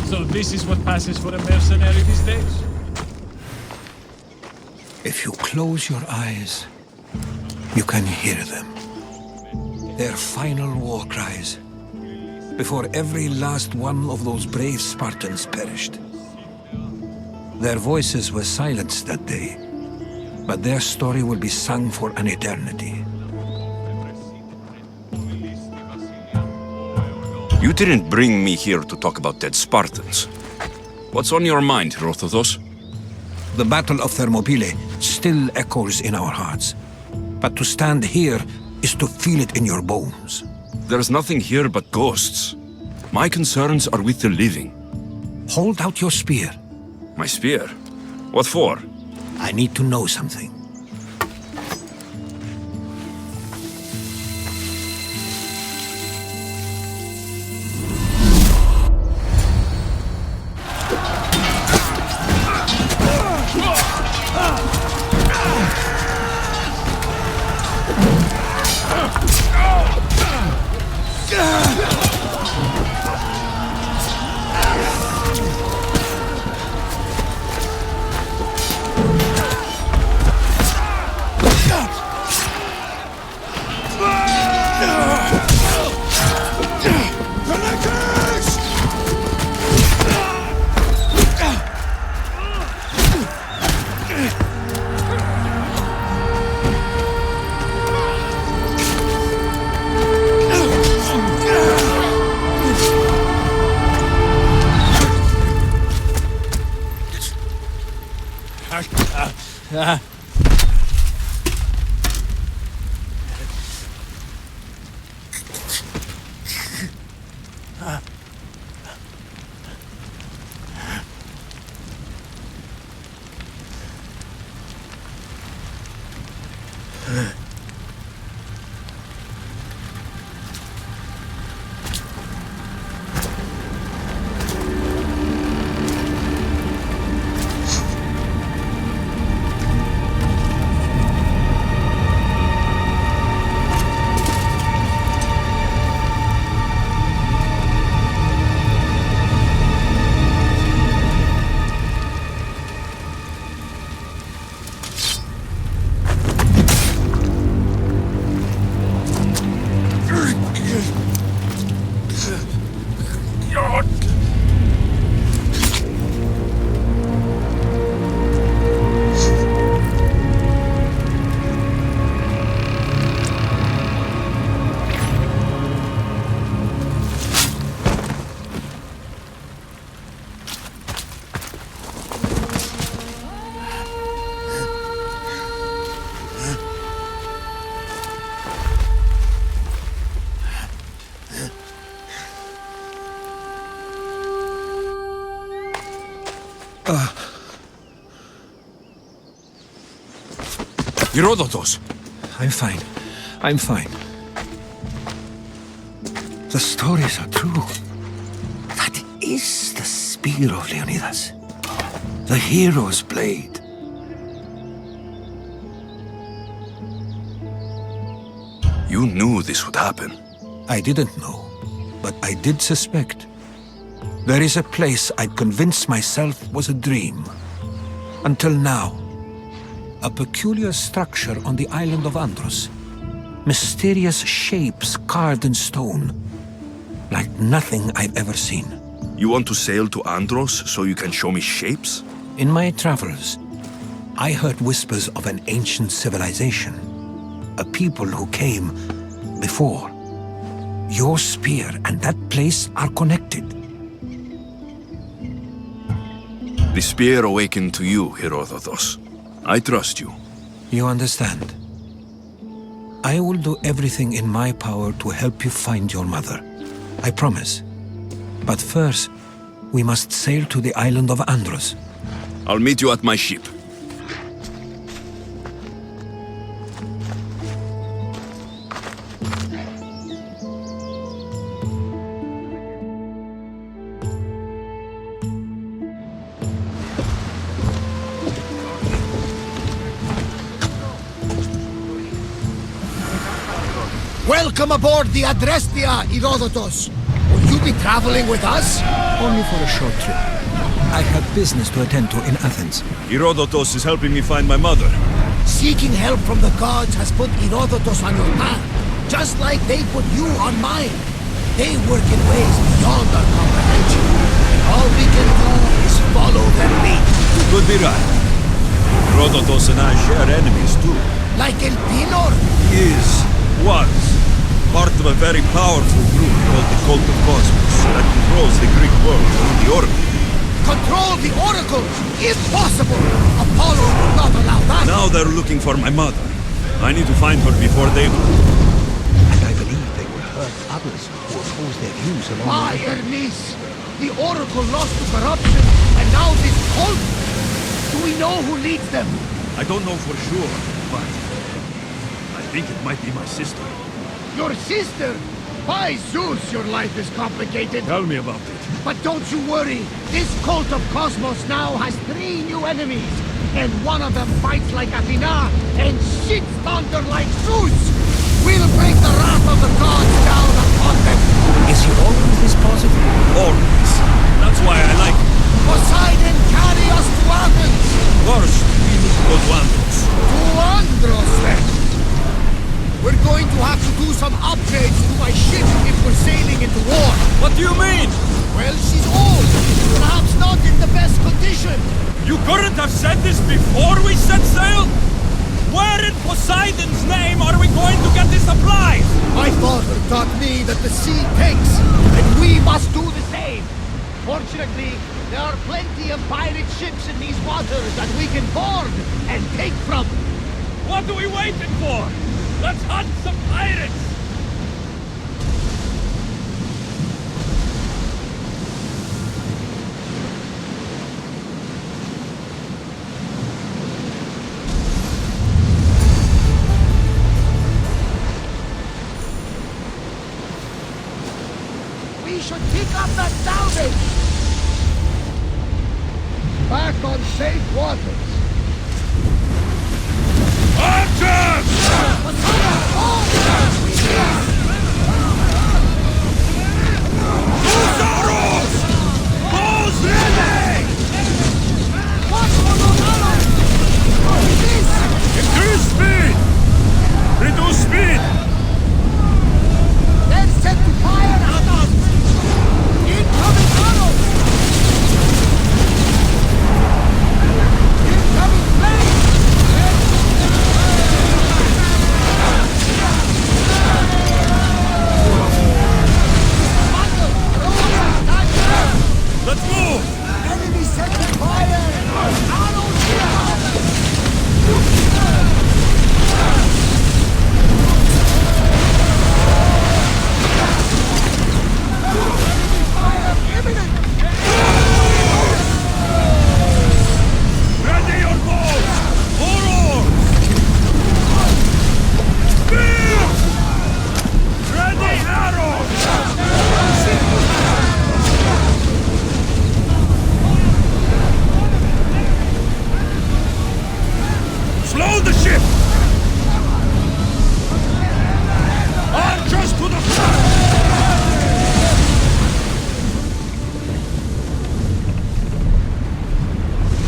So this is what passes for a mercenary these days? If you close your eyes, you can hear them. Their final war cries, before every last one of those brave Spartans perished. Their voices were silenced that day, but their story will be sung for an eternity. You didn't bring me here to talk about dead Spartans. What's on your mind, Herodotos? The Battle of Thermopylai still echoes in our hearts. But to stand here is to feel it in your bones. There's nothing here but ghosts. My concerns are with the living. Hold out your spear. My spear? What for? I need to know something. Herodotos! I'm fine. I'm fine. The stories are true. That is the spear of Leonidas. The hero's blade. You knew this would happen. I didn't know, but I did suspect. There is a place I'd convinced myself was a dream. Until now. A peculiar structure on the island of Andros. Mysterious shapes carved in stone. Like nothing I've ever seen. You want to sail to Andros so you can show me shapes? In my travels, I heard whispers of an ancient civilization. A people who came before. Your spear and that place are connected. The spear awakened to you, Herodotos. I trust you. You understand. I will do everything in my power to help you find your mother. I promise. But first, we must sail to the island of Andros. I'll meet you at my ship. Welcome aboard the Adrestia, Herodotos. Will you be traveling with us? Only for a short trip. I have business to attend to in Athens. Herodotos is helping me find my mother. Seeking help from the gods has put Herodotos on your path, just like they put you on mine. They work in ways beyond our comprehension, and all we can do is follow their lead. You could be right. Herodotos and I share enemies too. Like El Pinor? Was part of a very powerful group called the Cult of Cosmos that controls the Greek world through the Oracle. Control the Oracle! Impossible! Apollo would not allow that! Now they're looking for my mother. I need to find her before they do. And I believe they will hurt others who oppose their views along My the way. Ernice! The Oracle lost to corruption, and now this cult? Do we know who leads them? I don't know for sure, but I think it might be my sister. Your sister? By Zeus, your life is complicated. Tell me about it. But don't you worry. This cult of Cosmos now has 3 new enemies. And one of them fights like Athena and shits thunder like Zeus. We'll bring the wrath of the gods down upon them. Is he always this positive? Always. That's why I like it. Poseidon, carry us to Athens. First, we need to go to Andros. To Andros, then. We're going to have to do some upgrades to my ship if we're sailing into war. What do you mean? Well, she's old. Perhaps not in the best condition. You couldn't have said this before we set sail? Where in Poseidon's name are we going to get the supplies? My father taught me that the sea takes, and we must do the same. Fortunately, there are plenty of pirate ships in these waters that we can board and take from. What are we waiting for? Let's hunt some pirates! We should pick up that salvage! Back on safe waters. Archers! Ikaros! Bows ready! Increase speed! Reduce speed! Then set to fire at us! Incoming arrows! Incoming flames! Let's move! Enemy set to fire! Arrows here! Enemy fire imminent! Ready your bows! For oars! Spear! Ready arrows! Slow the ship! Archers to the front!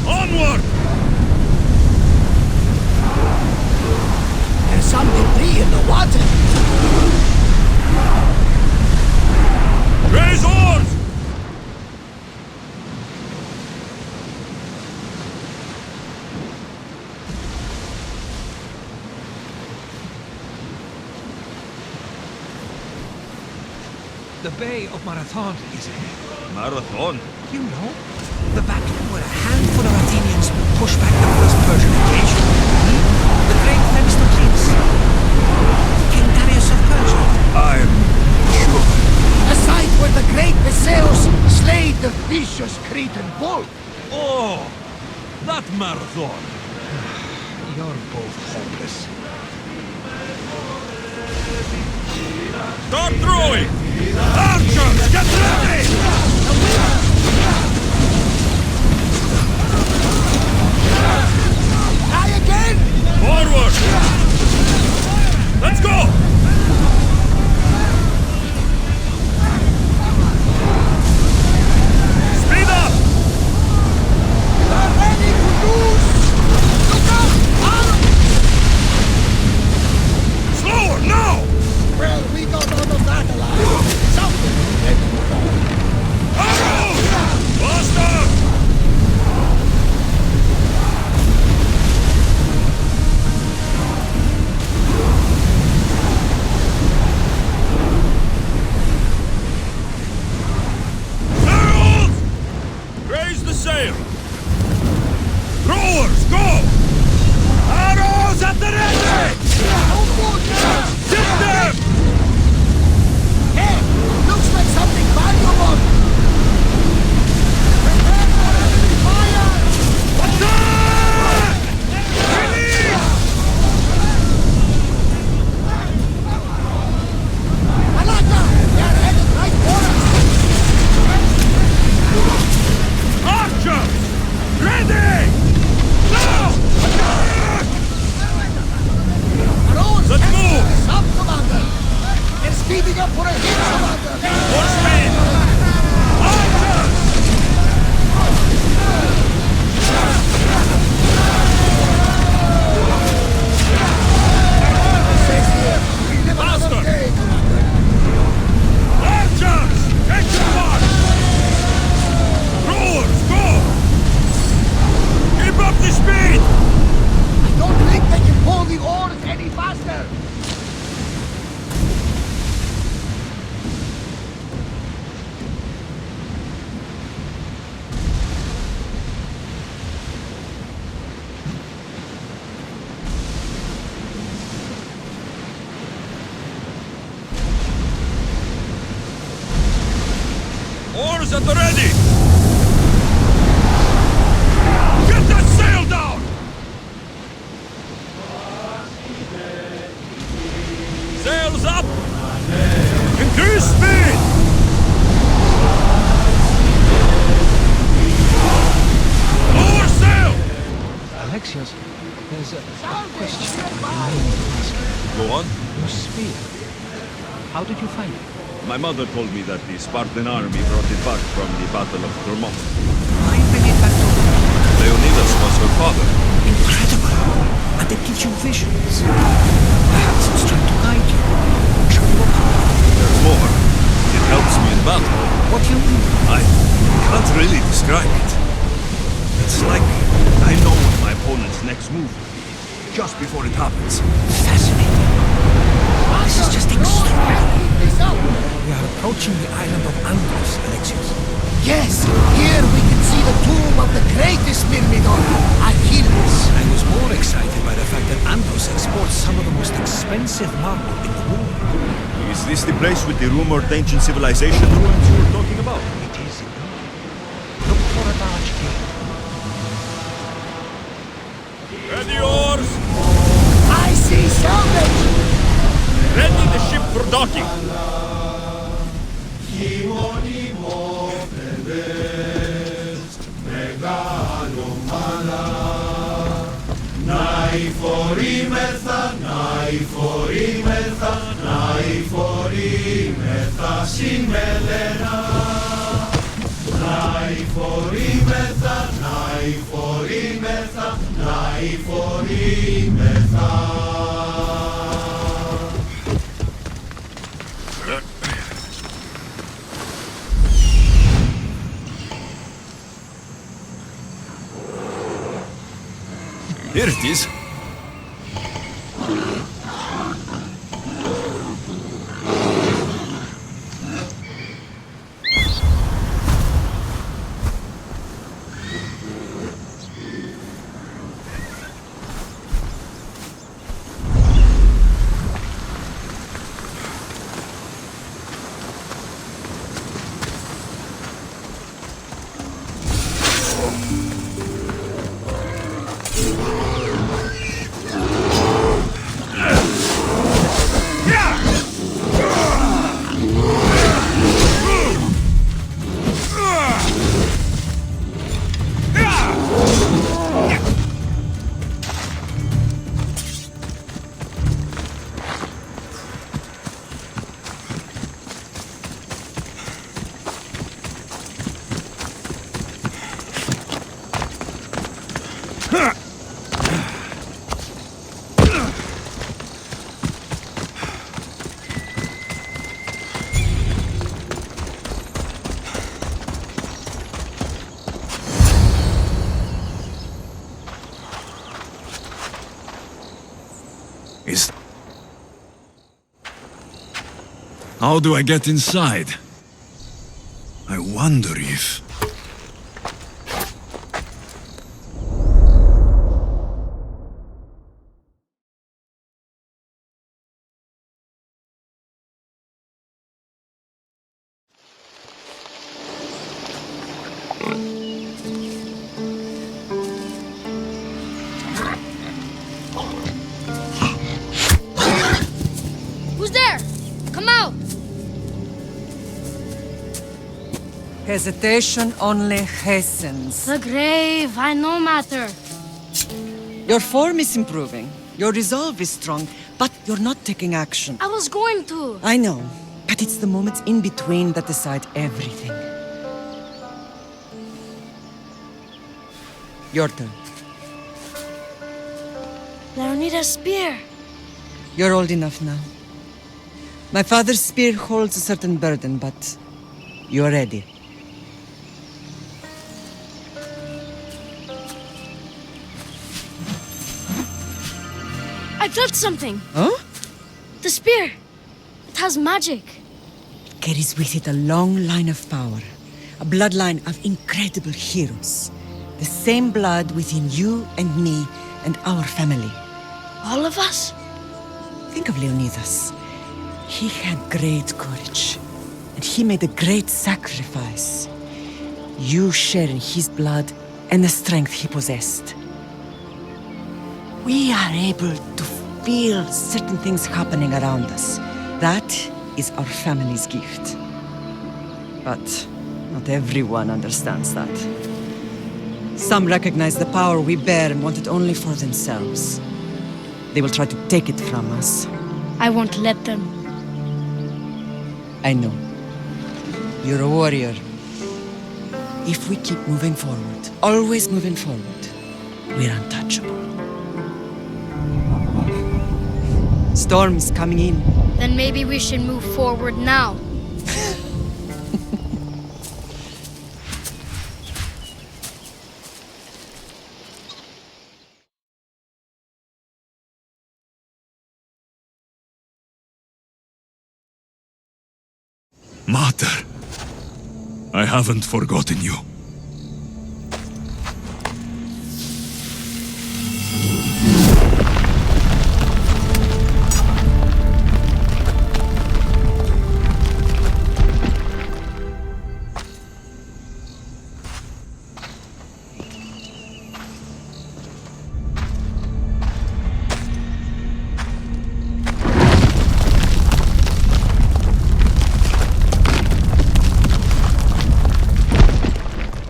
Onward! There's some debris in the water. Raise oars! The Bay of Marathon is ahead. Marathon? You know, the battle where a handful of Athenians pushed back the first Persian invasion. The great Themistocles. King Darius of Persia. I'm sure. A site where the great Theseus slayed the vicious Cretan bull. Oh! That marathon! You're both hopeless. Start throwing! Archers, get ready! Try again! Forward! Let's go! Speeding up for a hit, Commander! Full speed! Archers! We live another Faster! day! Archers! Take your mark! Rowers, go! Keep up the speed! I don't think they can pull the oars any faster! Oars at the ready! Get that sail down! Sails up! Increase speed! Lower sail! Alexios, there's a question Go on. Your spear. How did you find it? My mother told me that the Spartan army brought it back from the Battle of Thermopylai. Why bring it back to Leonidas was her father. Incredible! And it gives you visions. Perhaps it's trying to guide you. Shall we walk? There's more. It helps me in battle. What do you mean? I can't really describe it. It's like I know what my opponent's next move will be, just before it happens. Fascinating. This is just extraordinary. Keep this up! We are approaching the island of Andros, Alexios. Yes, here we can see the tomb of the greatest Myrmidon, Achilles. I was more excited by the fact that Andros exports some of the most expensive marble in the world. Is this the place with the rumored ancient civilization ruins you were talking about? It is indeed. Look for a large gate. Ready oars! I see salvage! Ready the ship for docking! Here it is. How do I get inside? I wonder if... Who's there? Come out! Hesitation only hastens. The grave, I no matter. Your form is improving. Your resolve is strong. But you're not taking action. I was going to. I know, but it's the moments in between that decide everything. Your turn. Leonidas' spear. You're old enough now. My father's spear holds a certain burden, but you're ready. I felt something. Huh? The spear. It has magic. It carries with it a long line of power. A bloodline of incredible heroes. The same blood within you and me and our family. All of us? Think of Leonidas. He had great courage, and he made a great sacrifice. You share in his blood and the strength he possessed. We are able to feel certain things happening around us. That is our family's gift. But not everyone understands that. Some recognize the power we bear and want it only for themselves. They will try to take it from us. I won't let them. I know. You're a warrior. If we keep moving forward, always moving forward, we're untouchable. Storm's coming in. Then maybe we should move forward now. Mater, I haven't forgotten you.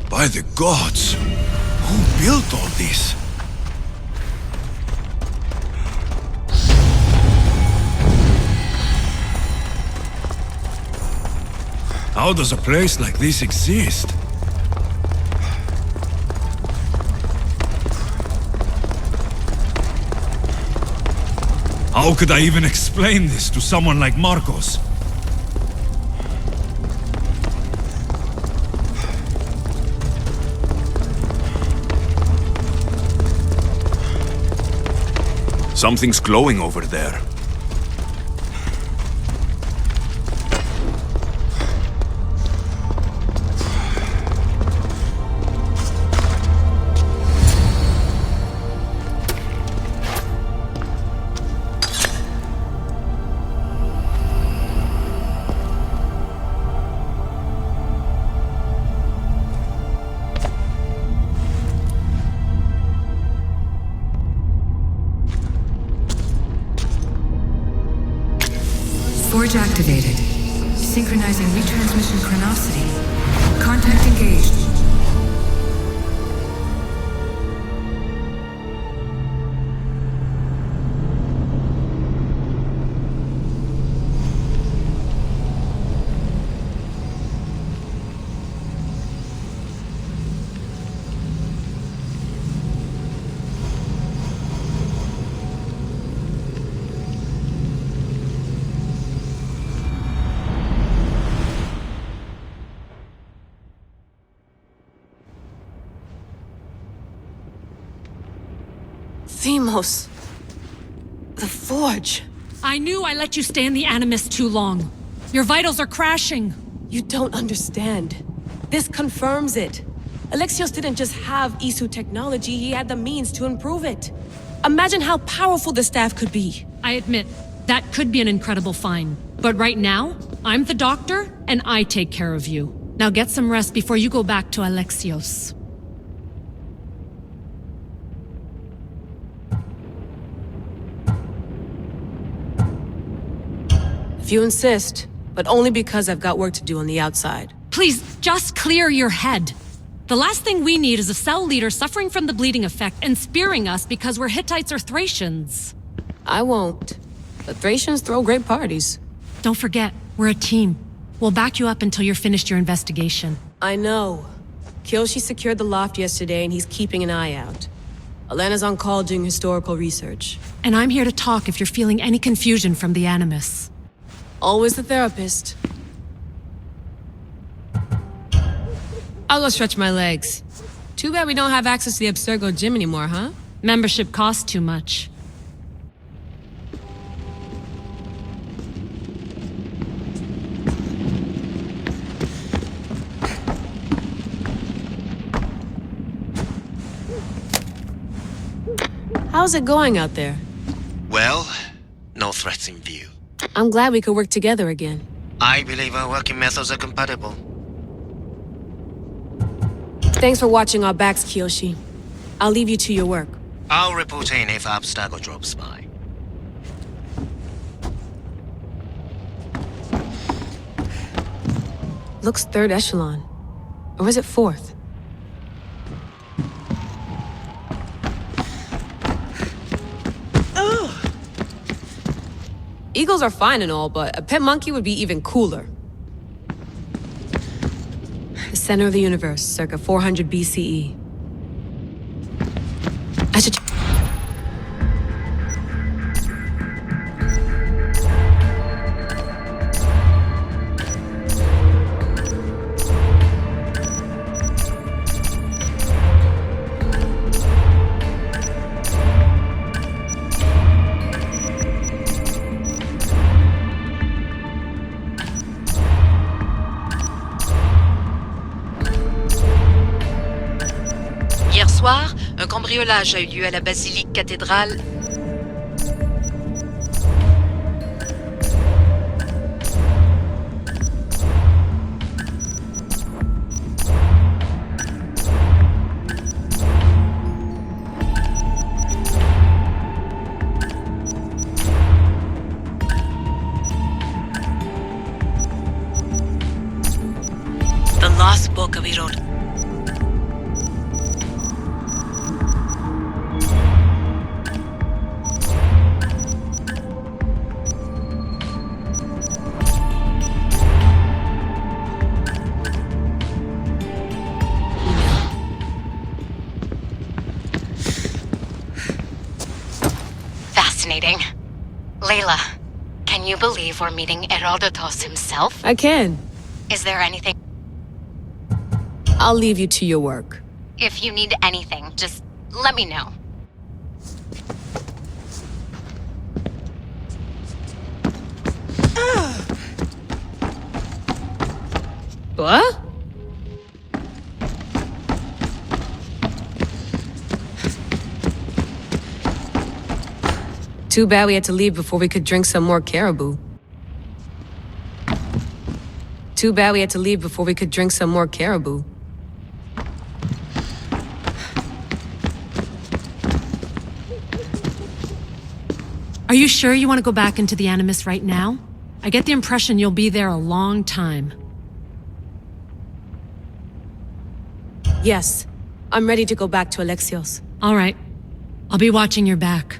By the gods! Who built all this? How does a place like this exist? How could I even explain this to someone like Marcos? Something's glowing over there. Forge activated. Synchronizing retransmission chronicity. Contact engaged. Themos. The Forge. I knew I let you stay in the Animus too long. Your vitals are crashing. You don't understand. This confirms it. Alexios didn't just have Isu technology, he had the means to improve it. Imagine how powerful the staff could be. I admit, that could be an incredible find. But right now, I'm the doctor, and I take care of you. Now get some rest before you go back to Alexios. If you insist, but only because I've got work to do on the outside. Please, just clear your head. The last thing we need is a cell leader suffering from the bleeding effect and spearing us because we're Hittites or Thracians. I won't. The Thracians throw great parties. Don't forget, we're a team. We'll back you up until you're finished your investigation. I know. Kyoshi secured the loft yesterday and he's keeping an eye out. Elena's on call doing historical research. And I'm here to talk if you're feeling any confusion from the Animus. Always the therapist. I'll go stretch my legs. Too bad we don't have access to the Abstergo gym anymore, huh? Membership costs too much. How's it going out there? Well, no threats in view. I'm glad we could work together again. I believe our working methods are compatible. Thanks for watching our backs, Kyoshi. I'll leave you to your work. I'll report in if Abstergo drops by. Looks third echelon. Or is it fourth? Eagles are fine and all, but a pet monkey would be even cooler. The center of the universe, circa 400 BCE. I should... Hier soir, un cambriolage a eu lieu à la basilique cathédrale. The Lost Book of Herodotos. Fascinating. Layla, can you believe we're meeting Herodotos himself? I can. Is there anything... I'll leave you to your work. If you need anything, just let me know. What? Too bad we had to leave before we could drink some more caribou. Too bad we had to leave before we could drink some more caribou. Are you sure you want to go back into the Animus right now? I get the impression you'll be there a long time. Yes. I'm ready to go back to Alexios. All right. I'll be watching your back.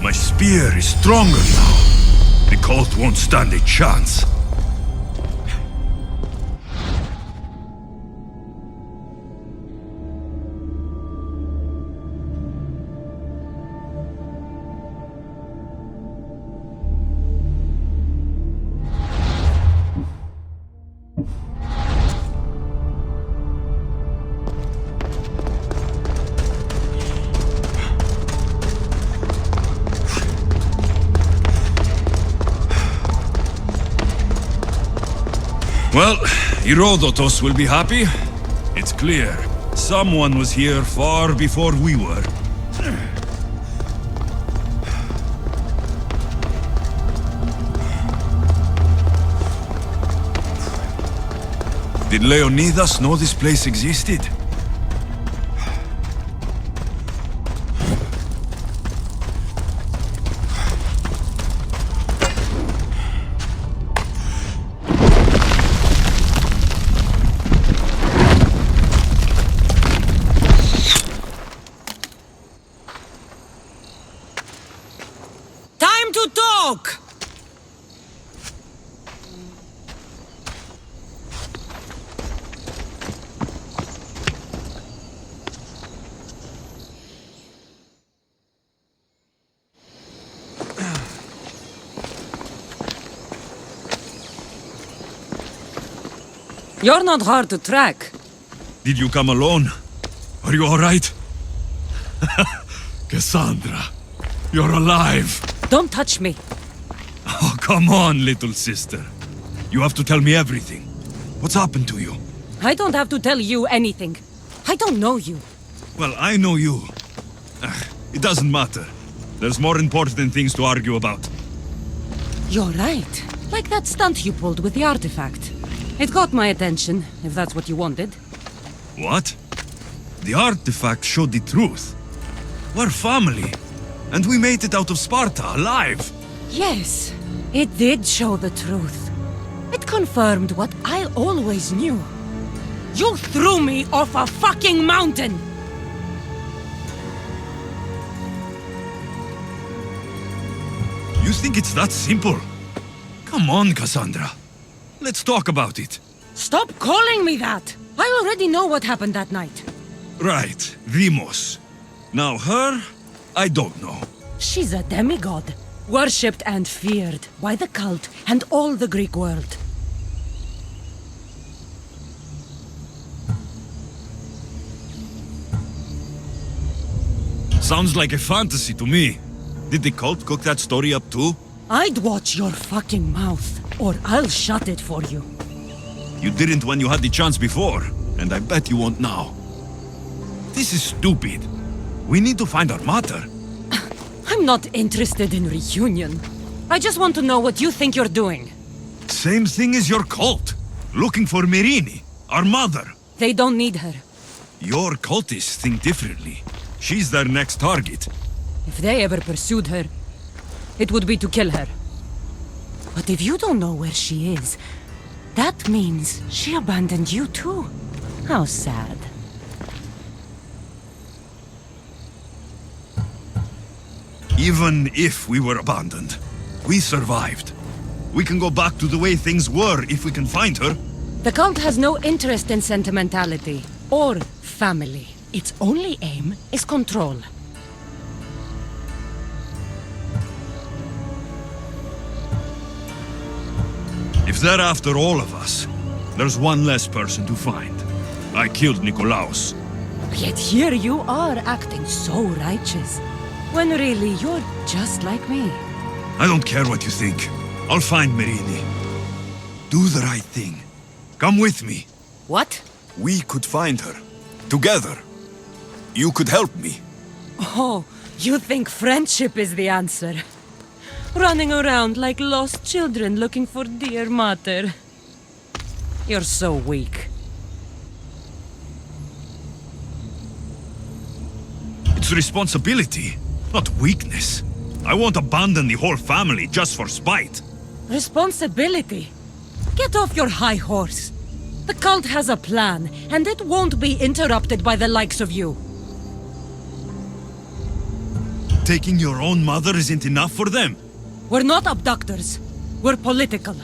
My spear is stronger now. The cult won't stand a chance. Well, Herodotos will be happy. It's clear. Someone was here far before we were. Did Leonidas know this place existed? Time to talk! You're not hard to track. Did you come alone? Are you alright? Cassandra, you're alive! Don't touch me. Oh, come on, little sister. You have to tell me everything. What's happened to you? I don't have to tell you anything. I don't know you. Well, I know you. It doesn't matter. There's more important things to argue about. You're right. Like that stunt you pulled with the artifact. It got my attention, if that's what you wanted. What? The artifact showed the truth. We're family. And we made it out of Sparta, alive. Yes, it did show the truth. It confirmed what I always knew. You threw me off a fucking mountain! You think it's that simple? Come on, Cassandra. Let's talk about it. Stop calling me that! I already know what happened that night. Right, Demos. Now her, I don't know. She's a demigod, worshipped and feared by the cult and all the Greek world. Sounds like a fantasy to me. Did the cult cook that story up too? I'd watch your fucking mouth, or I'll shut it for you. You didn't when you had the chance before, and I bet you won't now. This is stupid. We need to find our mother. I'm not interested in reunion. I just want to know what you think you're doing. Same thing as your cult. Looking for Myrrine, our mother. They don't need her. Your cultists think differently. She's their next target. If they ever pursued her, it would be to kill her. But if you don't know where she is, that means she abandoned you too. How sad. Even if we were abandoned, we survived. We can go back to the way things were if we can find her. The cult has no interest in sentimentality or family. Its only aim is control. If they're after all of us, there's one less person to find. I killed Nikolaos. Yet here you are acting so righteous, when really you're just like me. I don't care what you think. I'll find Myrrine. Do the right thing. Come with me. What? We could find her. Together. You could help me. Oh, you think friendship is the answer? Running around like lost children looking for dear mater. You're so weak. It's responsibility, not weakness. I won't abandon the whole family just for spite. Responsibility? Get off your high horse. The cult has a plan, and it won't be interrupted by the likes of you. Taking your own mother isn't enough for them. We're not abductors. We're political.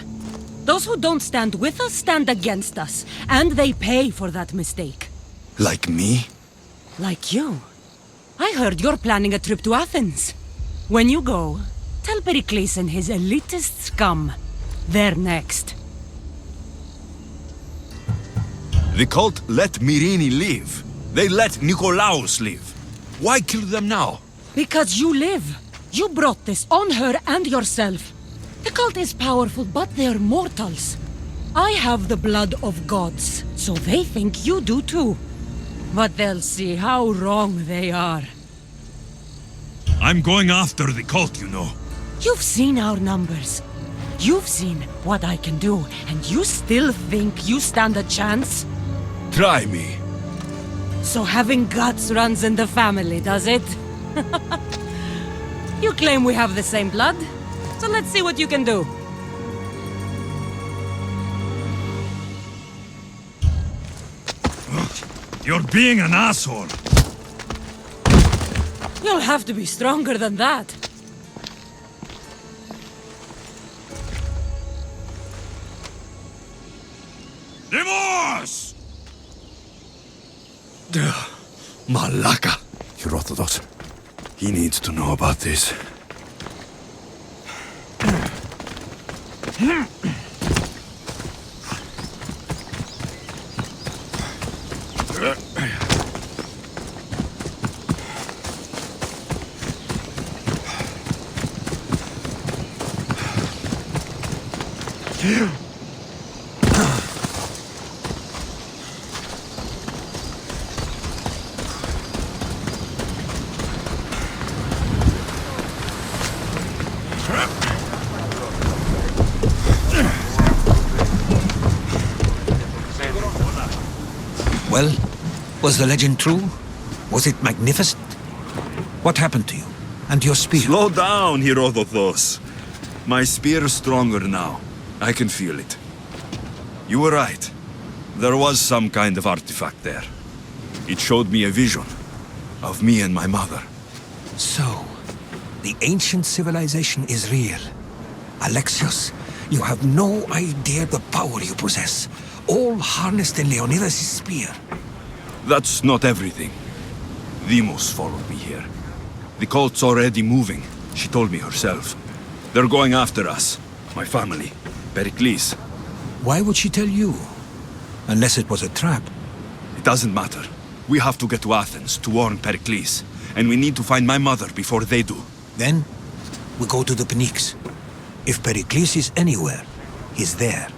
Those who don't stand with us stand against us, and they pay for that mistake. Like me? Like you. I heard you're planning a trip to Athens. When you go, tell Pericles and his elitist scum they're next. The cult let Myrrine live. They let Nikolaos live. Why kill them now? Because you live. You brought this on her and yourself. The cult is powerful, but they're mortals. I have the blood of gods, so they think you do too. But they'll see how wrong they are. I'm going after the cult, you know. You've seen our numbers. You've seen what I can do, and you still think you stand a chance? Try me. So having guts runs in the family, does it? You claim we have the same blood, so let's see what you can do. You're being an asshole. You'll have to be stronger than that. Demos! Malaka! Herodotos. He needs to know about this. Well, was the legend true? Was it magnificent? What happened to you? And your spear? Slow down, Herodotos. My spear is stronger now. I can feel it. You were right. There was some kind of artifact there. It showed me a vision of me and my mother. So, the ancient civilization is real. Alexios, you have no idea the power you possess. All harnessed in Leonidas' spear. That's not everything. Demos followed me here. The cult's already moving, she told me herself. They're going after us. My family. Pericles. Why would she tell you? Unless it was a trap. It doesn't matter. We have to get to Athens to warn Pericles. And we need to find my mother before they do. Then, we go to the Pnyx. If Pericles is anywhere, he's there.